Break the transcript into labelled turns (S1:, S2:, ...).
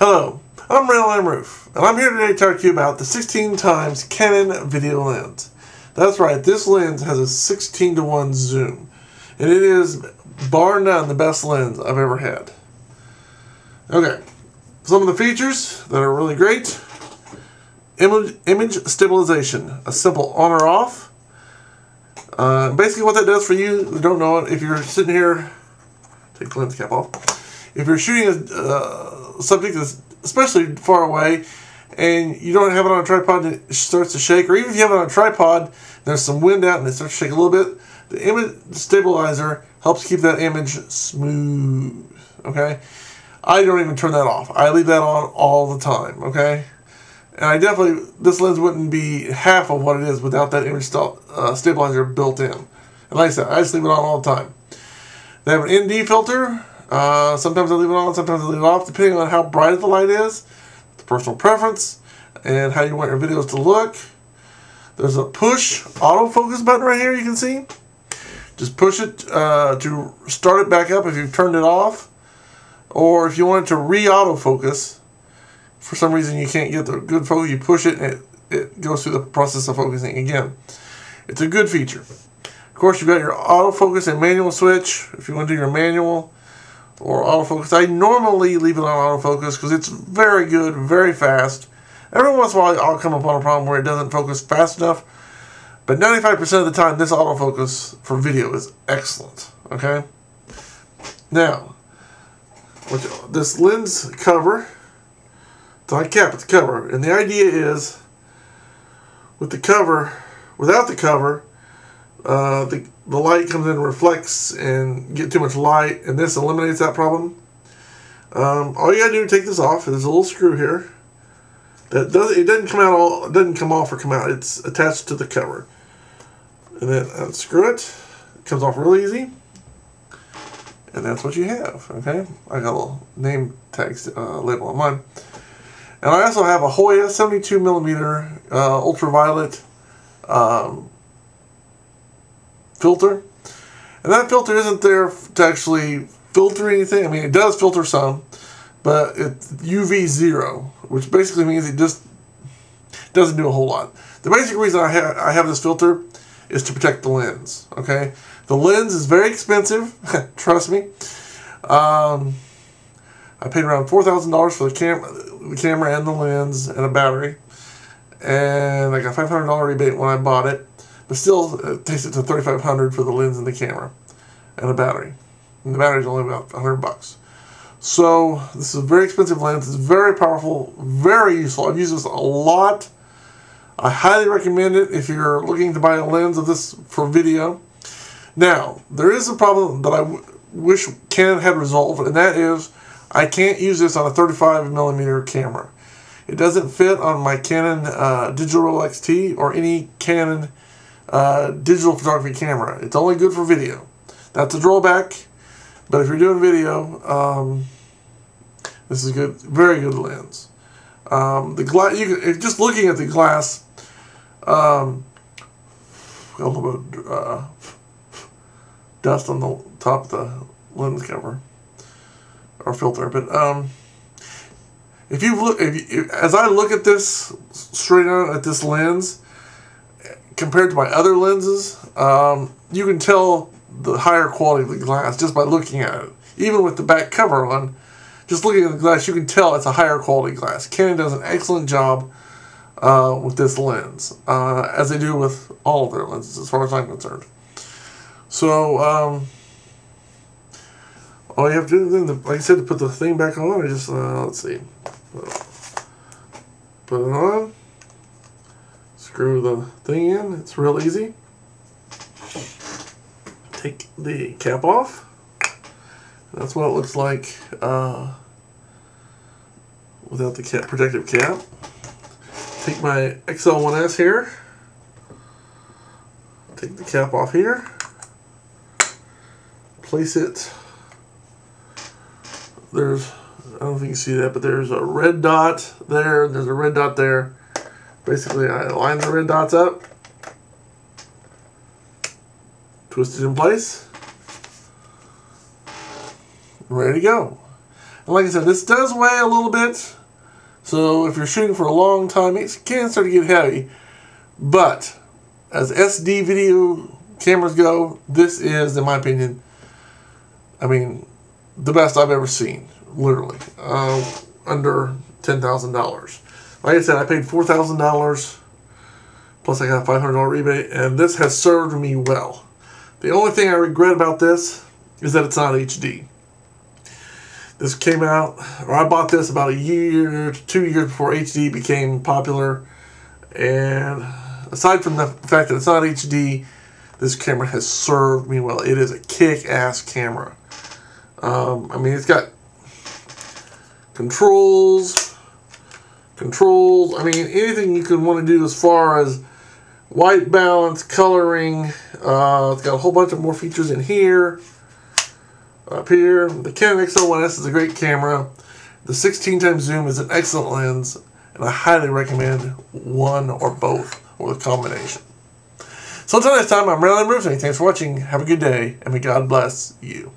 S1: Hello, I'm Randall M, and I'm here today to talk to you about the 16 times Canon video lens. That's right, this lens has a 16:1 zoom, and it is bar none the best lens I've ever had. Okay, some of the features that are really great: image stabilization, a simple on or off. Basically, what that does for you who don't know it, if you're sitting here, take the lens cap off. If you're shooting a subject that's especially far away and you don't have it on a tripod and it starts to shake, or even if you have it on a tripod, there's some wind out and it starts to shake a little bit, the image stabilizer helps keep that image smooth, okay? I don't even turn that off. I leave that on all the time, okay? And this lens wouldn't be half of what it is without that image stabilizer built in. And like I said, I just leave it on all the time. They have an ND filter. Sometimes I leave it on, sometimes I leave it off, depending on how bright the light is, the personal preference, and how you want your videos to look. There's a push autofocus button right here, you can see. Just push it to start it back up if you've turned it off, or if you want it to re-autofocus. For some reason you can't get the good focus, you push it and it goes through the process of focusing again. It's a good feature. Of course, you've got your autofocus and manual switch if you want to do your manual or autofocus. I normally leave it on autofocus because it's very good, very fast. Every once in a while I'll come upon a problem where it doesn't focus fast enough, but 95% of the time this autofocus for video is excellent, okay? Now, this lens cover, it's not a cap, it's a cover, and the idea is with the cover, without the cover, the light comes in and reflects and get too much light, and this eliminates that problem. All you gotta do to take this off, there's a little screw here that doesn't come off or come out. It's attached to the cover, and then unscrew it. It comes off real easy, and that's what you have. Okay, I got a little name tags label on mine, and I also have a Hoya 72mm ultraviolet filter, and that filter isn't there to actually filter anything. I mean, it does filter some, but it's UV 0, which basically means it just doesn't do a whole lot. The basic reason I have this filter is to protect the lens. Okay, the lens is very expensive. Trust me. I paid around $4,000 for the camera and the lens and a battery, and I got a $500 rebate when I bought it. But still, it takes it to $3,500 for the lens and the camera and a battery. And the battery's only about $100. So this is a very expensive lens. It's very powerful, very useful. I've used this a lot. I highly recommend it if you're looking to buy a lens of this for video. Now, there is a problem that I wish Canon had resolved, and that is I can't use this on a 35mm camera. It doesn't fit on my Canon Digital XT or any Canon digital photography camera. It's only good for video. That's a drawback, but if you're doing video, this is a good, very good lens. The glass, just looking at the glass, a little bit of dust on the top of the lens cover or filter, but as I look at this straight on at this lens, compared to my other lenses, you can tell the higher quality of the glass just by looking at it. Even with the back cover on, just looking at the glass, you can tell it's a higher quality glass. Canon does an excellent job with this lens, as they do with all of their lenses, as far as I'm concerned. So, all you have to do then, like I said, to put the thing back on, is just, let's see, put it on. Screw the thing in. It's real easy. Take the cap off. That's what it looks like without the protective cap. Take my XL1S here. Take the cap off here. Place it. I don't know if you can see that, but there's a red dot there. There's a red dot there. Basically, I line the red dots up, twist it in place, ready to go. And like I said, this does weigh a little bit. So if you're shooting for a long time, it can start to get heavy. But as SD video cameras go, this is, in my opinion, I mean, the best I've ever seen. Literally. Under $10,000. Like I said, I paid $4,000. Plus I got a $500 rebate. And this has served me well. The only thing I regret about this is that it's not HD. This came out, or I bought this about a year to 2 years before HD became popular. And aside from the fact that it's not HD, this camera has served me well. It is a kick-ass camera. I mean, it's got controls. I mean, anything you could want to do as far as white balance, coloring. It's got a whole bunch of more features in here. Up here, the Canon XL1S is a great camera. The 16x zoom is an excellent lens, and I highly recommend one or both, or the combination. So until next time, I'm Randall M. Thanks for watching. Have a good day, and may God bless you.